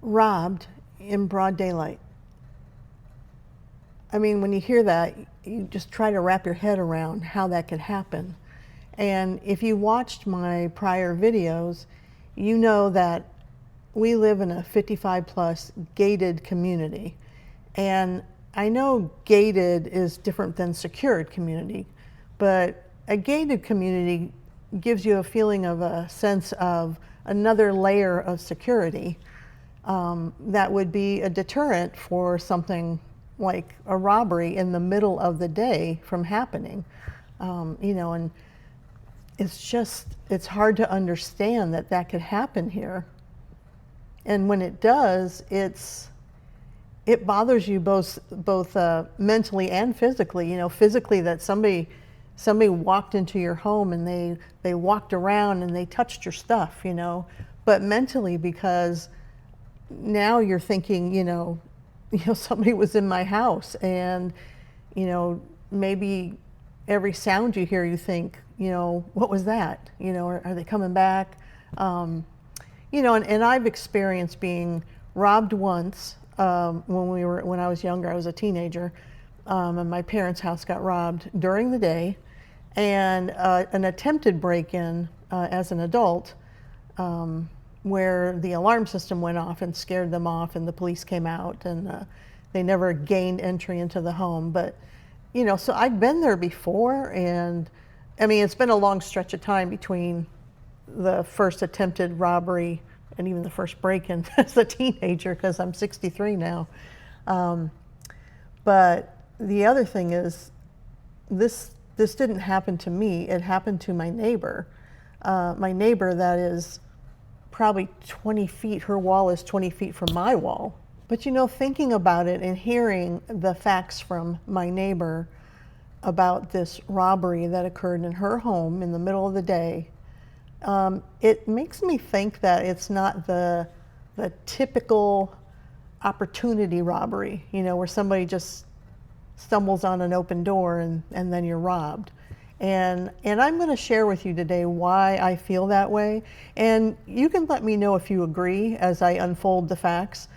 robbed in broad daylight. I mean, when you hear that, you just try to wrap your head around how that could happen. And if you watched my prior videos, you know that we live in a 55 plus gated community. And I know gated is different than secured community, but a gated community gives you a feeling of a sense of another layer of security that would be a deterrent for something like a robbery in the middle of the day from happening. And it's hard to understand that that could happen here. And when it does, it bothers you both mentally and physically. Physically that somebody walked into your home and they walked around and they touched your stuff, but mentally because now you're thinking, somebody was in my house and, maybe every sound you hear, you think, what was that? Are they coming back? And I've experienced being robbed once when I was younger. I was a teenager, and my parents' house got robbed during the day, and an attempted break-in as an adult, where the alarm system went off and scared them off, and the police came out, and they never gained entry into the home. But so I've been there before, and I mean, it's been a long stretch of time between the first attempted robbery and even the first break-in as a teenager, because I'm 63 now. But the other thing is, this didn't happen to me. It happened to my neighbor. My neighbor that is probably 20 feet, her wall is 20 feet from my wall. But thinking about it and hearing the facts from my neighbor about this robbery that occurred in her home in the middle of the day, it makes me think that it's not the typical opportunity robbery, where somebody just stumbles on an open door and then you're robbed. And I'm going to share with you today why I feel that way. And you can let me know if you agree as I unfold the facts.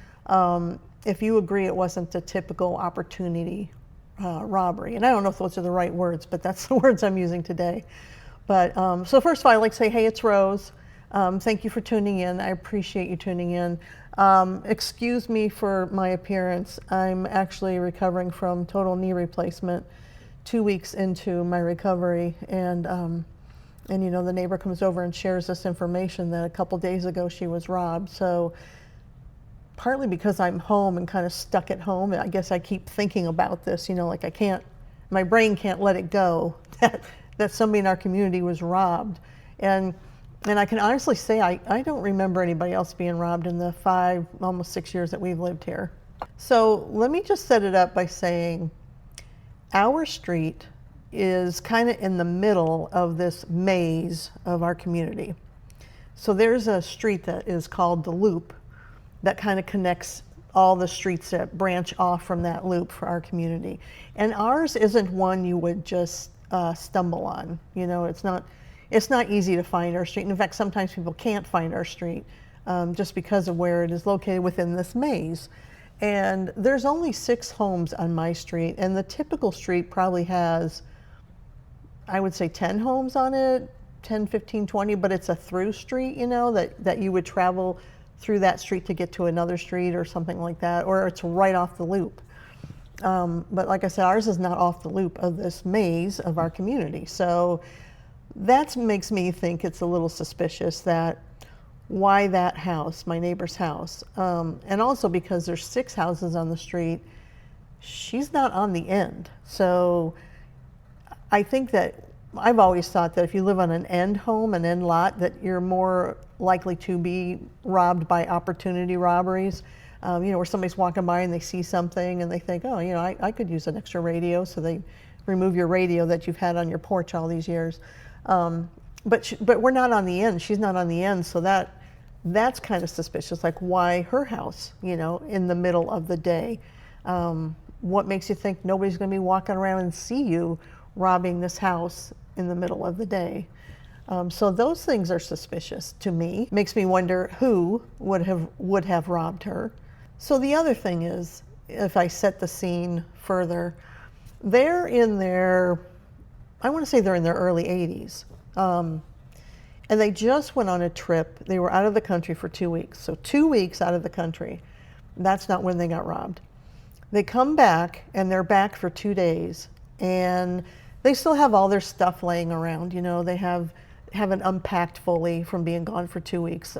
If you agree it wasn't the typical opportunity robbery. And I don't know if those are the right words, but that's the words I'm using today. But so first of all, I'd like to say, hey, it's Rose. Thank you for tuning in. I appreciate you tuning in. Excuse me for my appearance. I'm actually recovering from total knee replacement, 2 weeks into my recovery. And the neighbor comes over and shares this information that a couple days ago she was robbed. So partly because I'm home and kind of stuck at home, I guess I keep thinking about this, like my brain can't let it go that somebody in our community was robbed. And I can honestly say I don't remember anybody else being robbed in the 5, almost 6 years that we've lived here. So let me just set it up by saying our street is kind of in the middle of this maze of our community. So there's a street that is called the Loop that kind of connects all the streets that branch off from that loop for our community. And ours isn't one you would just stumble on. It's not easy to find our street. And in fact, sometimes people can't find our street just because of where it is located within this maze. And there's only 6 homes on my street, and the typical street probably has, I would say, 10 homes on it, 10, 15, 20, but it's a through street, that you would travel through that street to get to another street or something like that, or it's right off the loop. But like I said, ours is not off the loop of this maze of our community. So that makes me think it's a little suspicious that why that house, my neighbor's house, and also because there's 6 houses on the street, she's not on the end. So I think that I've always thought that if you live on an end home, an end lot, that you're more likely to be robbed by opportunity robberies. Where somebody's walking by and they see something and they think, oh, I could use an extra radio, so they remove your radio that you've had on your porch all these years. But we're not on the end. She's not on the end, so that's kind of suspicious. Like, why her house? In the middle of the day. What makes you think nobody's going to be walking around and see you robbing this house in the middle of the day? So those things are suspicious to me. Makes me wonder who would have robbed her. So the other thing is, if I set the scene further, they're in their, I want to say they're in their early 80s. And they just went on a trip. They were out of the country for 2 weeks. So 2 weeks out of the country. That's not when they got robbed. They come back, and they're back for 2 days. And they still have all their stuff laying around. You know, they haven't unpacked fully from being gone for 2 weeks.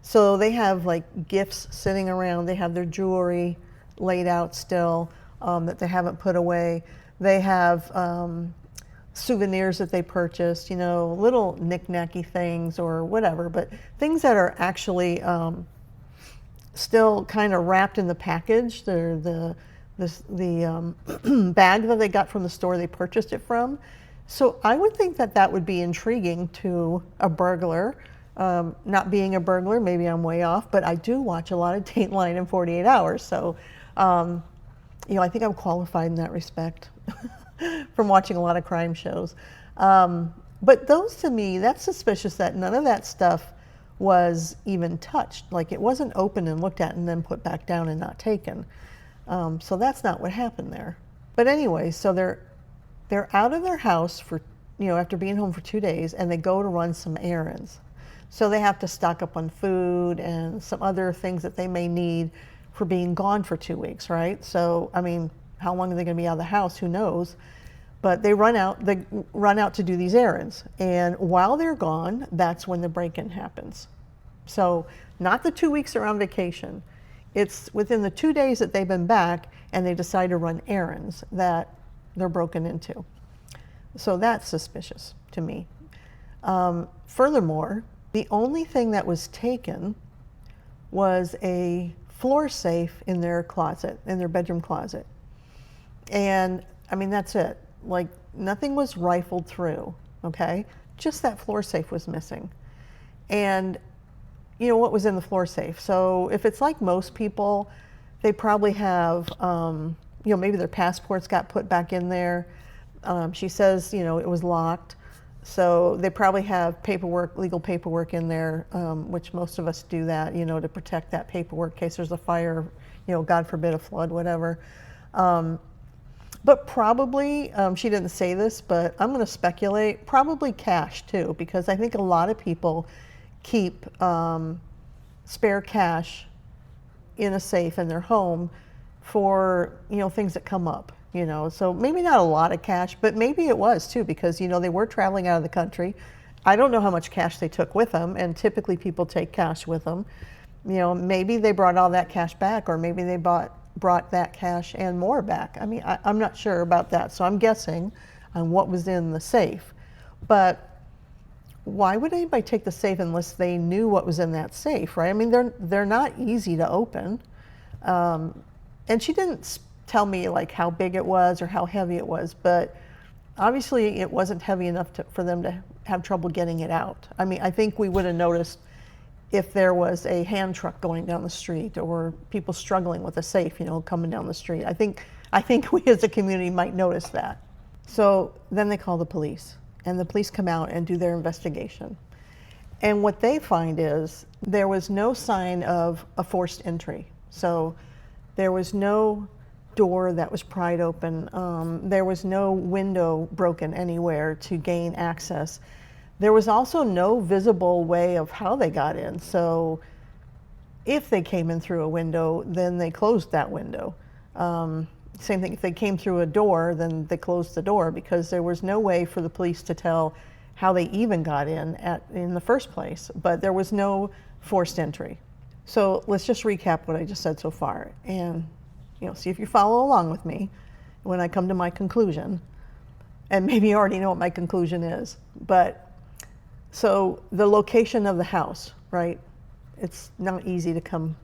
So they have like gifts sitting around. They have their jewelry laid out still that they haven't put away. They have souvenirs that they purchased, you know, little knick-knacky things or whatever, but things that are actually still kind of wrapped in the package. They're the bag that they got from the store they purchased it from. So I would think that that would be intriguing to a burglar. Not being a burglar, maybe I'm way off, but I do watch a lot of Dateline and 48 Hours. So, you know, I think I'm qualified in that respect from watching a lot of crime shows. But those, to me, that's suspicious that none of that stuff was even touched. Like, it wasn't opened and looked at and then put back down and not taken. So that's not what happened there. But anyway, so they're out of their house for, you know, after being home for 2 days, and they go to run some errands. So they have to stock up on food and some other things that they may need for being gone for 2 weeks, right? So, I mean, how long are they going to be out of the house? Who knows? But they run out to do these errands. And while they're gone, that's when the break-in happens. So not the 2 weeks they're on vacation. It's within the 2 days that they've been back and they decide to run errands that they're broken into. So that's suspicious to me. Furthermore, the only thing that was taken was a floor safe in their closet, in their bedroom closet. And I mean, that's it. Like, nothing was rifled through, okay? Just that floor safe was missing. And you know, what was in the floor safe? So if it's like most people, they probably have, you know, maybe their passports got put back in there. She says, you know, it was locked. So they probably have paperwork, legal paperwork in there, which most of us do that, you know, to protect that paperwork in case there's a fire, you know, God forbid a flood, whatever. But probably, she didn't say this, but I'm going to speculate, probably cash too, because I think a lot of people keep spare cash in a safe in their home for, you know, things that come up. You know, so maybe not a lot of cash, but maybe it was too, because, you know, they were traveling out of the country. I don't know how much cash they took with them, and typically people take cash with them. You know, maybe they brought all that cash back, or maybe they brought that cash and more back. I mean, I'm not sure about that, so I'm guessing on what was in the safe. But why would anybody take the safe unless they knew what was in that safe, right? I mean, they're not easy to open. And she didn't tell me like how big it was or how heavy it was, but obviously it wasn't heavy enough for them to have trouble getting it out. I mean, I think we would have noticed if there was a hand truck going down the street or people struggling with a safe, you know, coming down the street. I think we as a community might notice that. So then they call the police, and the police come out and do their investigation. And what they find is there was no sign of a forced entry. So there was no door that was pried open. There was no window broken anywhere to gain access. There was also no visible way of how they got in. So if they came in through a window, then they closed that window. Same thing, if they came through a door, then they closed the door, because there was no way for the police to tell how they even got in the first place. But there was no forced entry. So let's just recap what I just said so far, and you know, see if you follow along with me when I come to my conclusion. And maybe you already know what my conclusion is. But so the location of the house, right? It's not easy to come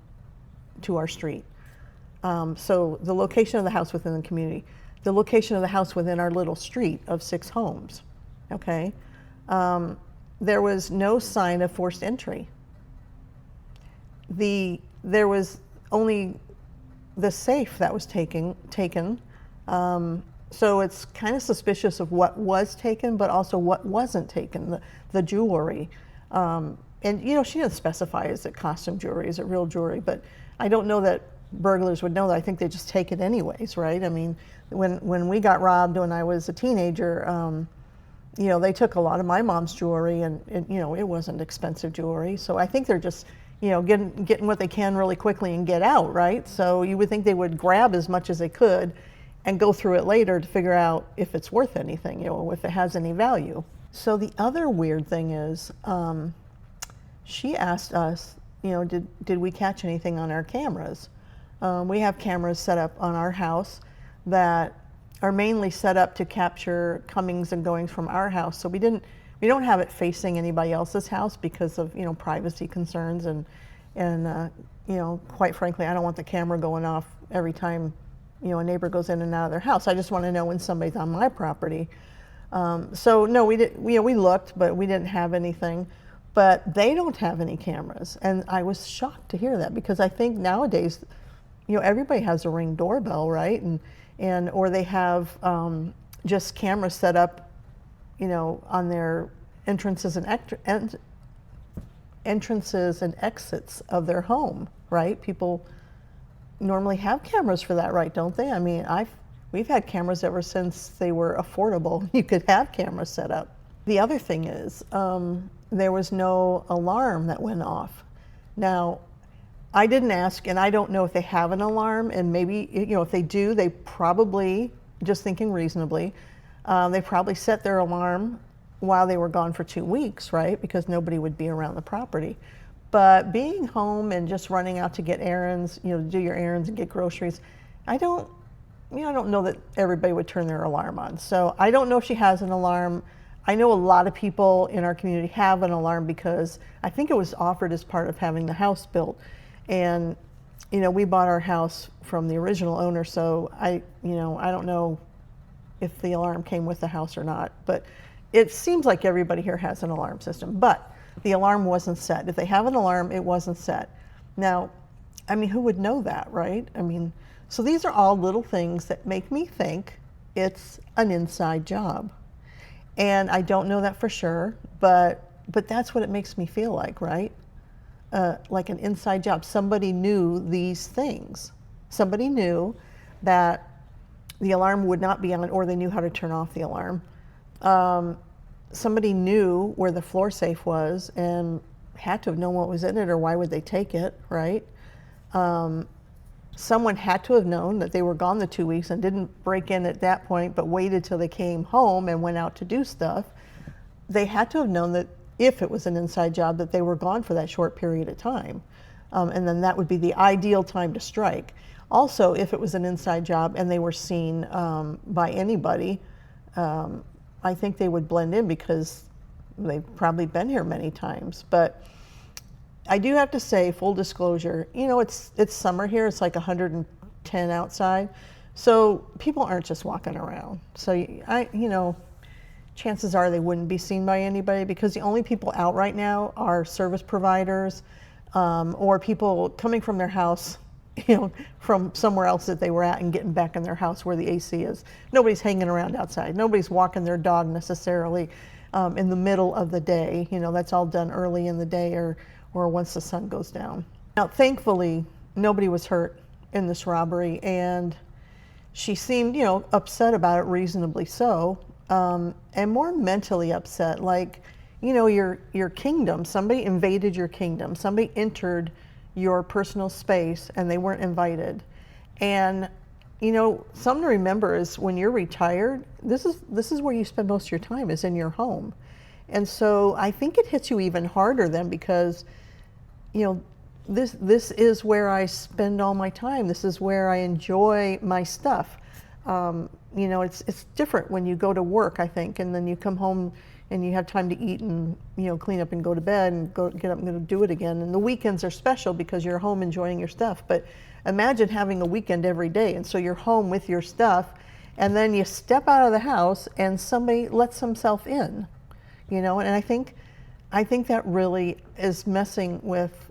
to our street. So the location of the house within the community, the location of the house within our little street of 6 homes, okay? There was no sign of forced entry. There was only the safe that was taken, So it's kind of suspicious of what was taken, but also what wasn't taken, the jewelry. And you know, she didn't specify, is it costume jewelry, is it real jewelry? But I don't know that burglars would know that. I think they just take it anyways, right? I mean, when we got robbed when I was a teenager, you know, they took a lot of my mom's jewelry, and you know, it wasn't expensive jewelry. So I think they're just, you know, getting what they can really quickly and get out, right? So you would think they would grab as much as they could and go through it later to figure out if it's worth anything, you know, if it has any value. So the other weird thing is, she asked us, you know, did we catch anything on our cameras? We have cameras set up on our house that are mainly set up to capture comings and goings from our house. So we don't have it facing anybody else's house because of, you know, privacy concerns, and you know, quite frankly, I don't want the camera going off every time, you know, a neighbor goes in and out of their house. I just want to know when somebody's on my property. So no, we looked, but we didn't have anything. But they don't have any cameras, and I was shocked to hear that, because I think nowadays, you know, everybody has a Ring doorbell, right? And or they have just cameras set up, you know, on their entrances and exits of their home, right? People normally have cameras for that, right? Don't they? I mean, we've had cameras ever since they were affordable. You could have cameras set up. The other thing is, there was no alarm that went off. Now, I didn't ask, and I don't know if they have an alarm, and maybe, you know, if they do, they probably, just thinking reasonably, they probably set their alarm while they were gone for 2 weeks, right? Because nobody would be around the property. But being home and just running out to get errands, you know, do your errands and get groceries, I don't know that everybody would turn their alarm on. So I don't know if she has an alarm. I know a lot of people in our community have an alarm because I think it was offered as part of having the house built. And, you know, we bought our house from the original owner, so I don't know if the alarm came with the house or not, but it seems like everybody here has an alarm system. But the alarm wasn't set. If they have an alarm, it wasn't set. Now, I mean, who would know that, right? I mean, so these are all little things that make me think it's an inside job. And I don't know that for sure, but that's what it makes me feel like, right? Like an inside job. Somebody knew these things. Somebody knew that the alarm would not be on, or they knew how to turn off the alarm. Somebody knew where the floor safe was and had to have known what was in it, or why would they take it, right? Someone had to have known that they were gone the 2 weeks and didn't break in at that point, but waited till they came home and went out to do stuff. They had to have known that if it was an inside job, that they were gone for that short period of time. And then that would be the ideal time to strike. Also, if it was an inside job and they were seen by anybody, I think they would blend in because they've probably been here many times. But I do have to say, full disclosure, you know, it's summer here. It's like 110 outside. So people aren't just walking around. So you know, chances are they wouldn't be seen by anybody, because the only people out right now are service providers, or people coming from their house, you know, from somewhere else that they were at and getting back in their house where the AC is. Nobody's hanging around outside. Nobody's walking their dog necessarily in the middle of the day. You know, that's all done early in the day, or once the sun goes down. Now, thankfully, nobody was hurt in this robbery, and she seemed, you know, upset about it, reasonably so, and more mentally upset. Like, you know, your kingdom, somebody invaded your kingdom, somebody entered your personal space, and they weren't invited. And, you know, something to remember is when you're retired, this is where you spend most of your time, is in your home. And so I think it hits you even harder then, because, you know, this is where I spend all my time. This is where I enjoy my stuff. You know, it's different when you go to work, I think, and then you come home and you have time to eat and, you know, clean up and go to bed and get up and go do it again. And the weekends are special because you're home enjoying your stuff. But imagine having a weekend every day, and so you're home with your stuff, and then you step out of the house and somebody lets themselves in, you know. And I think that really is messing with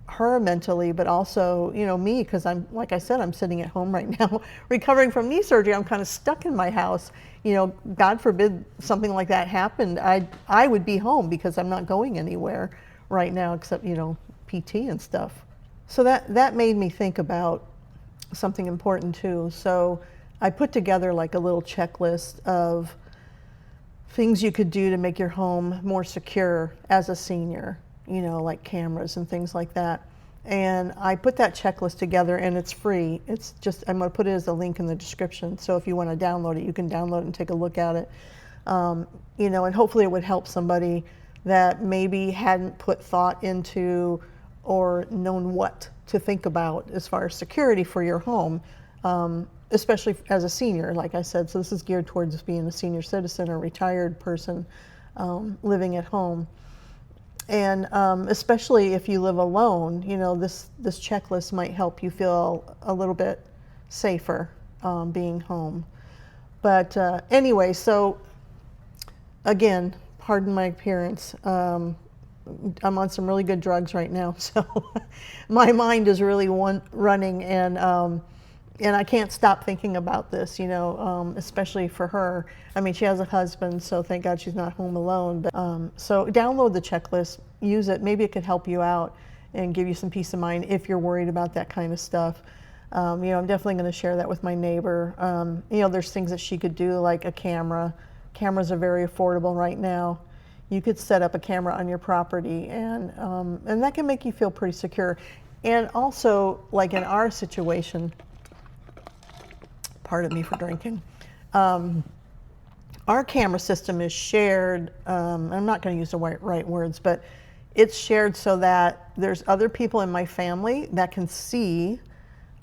her mentally, but also, me, because I'm, like I said, I'm sitting at home right now recovering from knee surgery. I'm kind of stuck in my house. God forbid something like that happened. I would be home because I'm not going anywhere right now except, PT and stuff. So that made me think about something important too. So I put together like a little checklist of things you could do to make your home more secure as a senior, like cameras and things like that. And I put that checklist together, and it's free. It's just, I'm going to put it as a link in the description. So if you want to download it, you can download it and take a look at it. And hopefully it would help somebody that maybe hadn't put thought into or known what to think about as far as security for your home, especially as a senior, like I said. So this is geared towards being a senior citizen or retired person living at home. And especially if you live alone, this checklist might help you feel a little bit safer being home. But anyway, so again, pardon my appearance. I'm on some really good drugs right now, so my mind is really running, and I can't stop thinking about this, especially for her. I mean, she has a husband, so thank God she's not home alone. But so download the checklist, use it. Maybe it could help you out and give you some peace of mind if you're worried about that kind of stuff. I'm definitely going to share that with my neighbor. There's things that she could do, like a camera. Cameras are very affordable right now. You could set up a camera on your property, and that can make you feel pretty secure. And also, like in our situation, pardon me for drinking, our camera system is shared. I'm not going to use the right words, but it's shared so that there's other people in my family that can see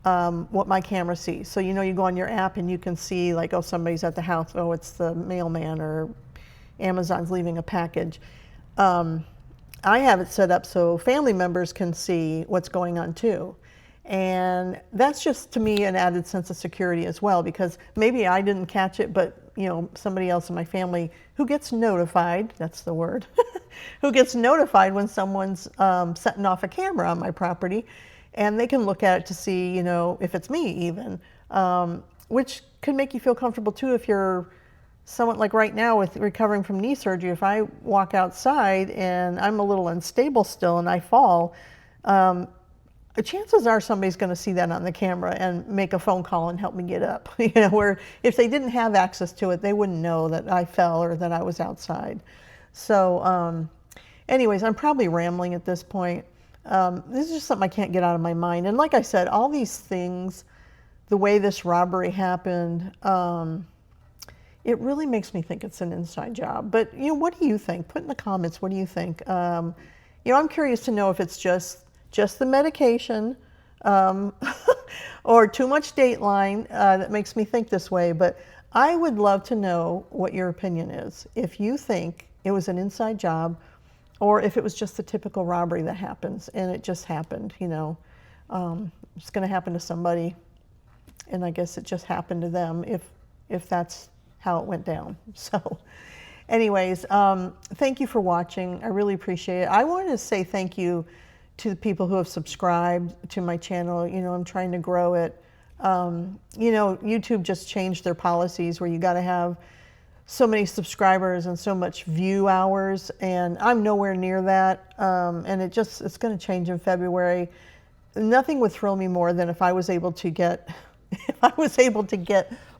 what my camera sees. So you go on your app and you can see, like, oh, somebody's at the house, oh, it's the mailman, or Amazon's leaving a package. I have it set up so family members can see what's going on too. And that's just, to me, an added sense of security as well, because maybe I didn't catch it, but somebody else in my family who gets notified, that's the word, who gets notified when someone's setting off a camera on my property, and they can look at it to see, if it's me even, which can make you feel comfortable too if you're someone, like right now with recovering from knee surgery. If I walk outside and I'm a little unstable still and I fall, chances are somebody's going to see that on the camera and make a phone call and help me get up. Where if they didn't have access to it, they wouldn't know that I fell or that I was outside. So anyways, I'm probably rambling at this point. This is just something I can't get out of my mind. And like I said, all these things, the way this robbery happened, it really makes me think it's an inside job. But what do you think? Put in the comments, what do you think? I'm curious to know if it's just the medication or too much Dateline that makes me think this way. But I would love to know what your opinion is. If you think it was an inside job, or if it was just the typical robbery that happens, and it just happened, it's going to happen to somebody, and I guess it just happened to them if that's how it went down. So anyways, thank you for watching. I really appreciate it. I want to say thank you to the people who have subscribed to my channel. I'm trying to grow it. YouTube just changed their policies where you got to have so many subscribers and so much view hours, and I'm nowhere near that. And it's going to change in February. Nothing would thrill me more than if I was able to get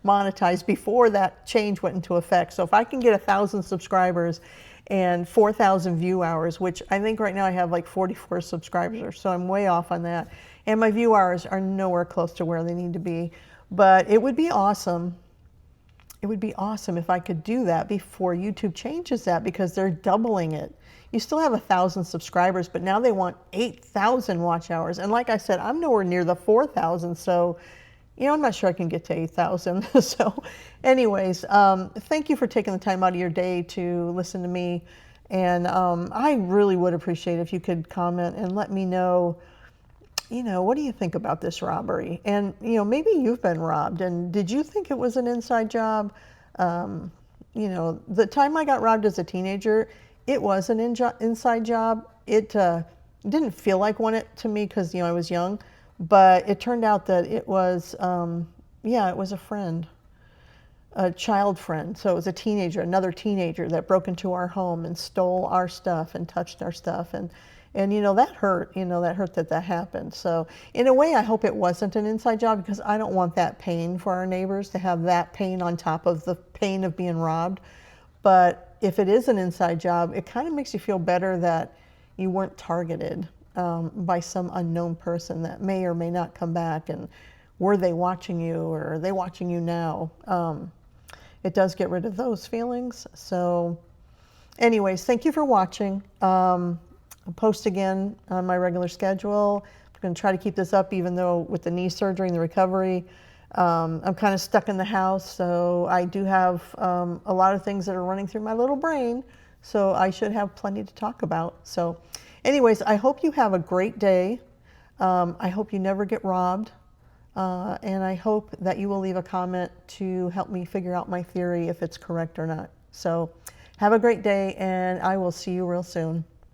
monetized before that change went into effect. So if I can get 1,000 subscribers and 4,000 view hours, which I think right now I have like 44 subscribers, so I'm way off on that. And my view hours are nowhere close to where they need to be. But it would be awesome. It would be awesome if I could do that before YouTube changes that, because they're doubling it. You still have 1,000 subscribers, but now they want 8,000 watch hours. And like I said, I'm nowhere near the 4,000, so I'm not sure I can get to 8,000. So anyways, thank you for taking the time out of your day to listen to me. And I really would appreciate if you could comment and let me know, what do you think about this robbery? And, maybe you've been robbed, and did you think it was an inside job? The time I got robbed as a teenager, it was an inside job. It didn't feel like one it to me because, I was young, but it turned out that it was, yeah, it was a friend, a child friend. So it was a teenager, another teenager that broke into our home and stole our stuff and touched our stuff. And that hurt, that hurt that happened. So in a way, I hope it wasn't an inside job because I don't want that pain for our neighbors to have that pain on top of the pain of being robbed. But if it is an inside job, it kind of makes you feel better that you weren't targeted by some unknown person that may or may not come back. And were they watching you, or are they watching you now? It does get rid of those feelings. So anyways, thank you for watching. I'll post again on my regular schedule. I'm going to try to keep this up even though with the knee surgery and the recovery, I'm kind of stuck in the house. So I do have a lot of things that are running through my little brain. So I should have plenty to talk about. So anyways, I hope you have a great day. I hope you never get robbed. And I hope that you will leave a comment to help me figure out my theory if it's correct or not. So have a great day, and I will see you real soon.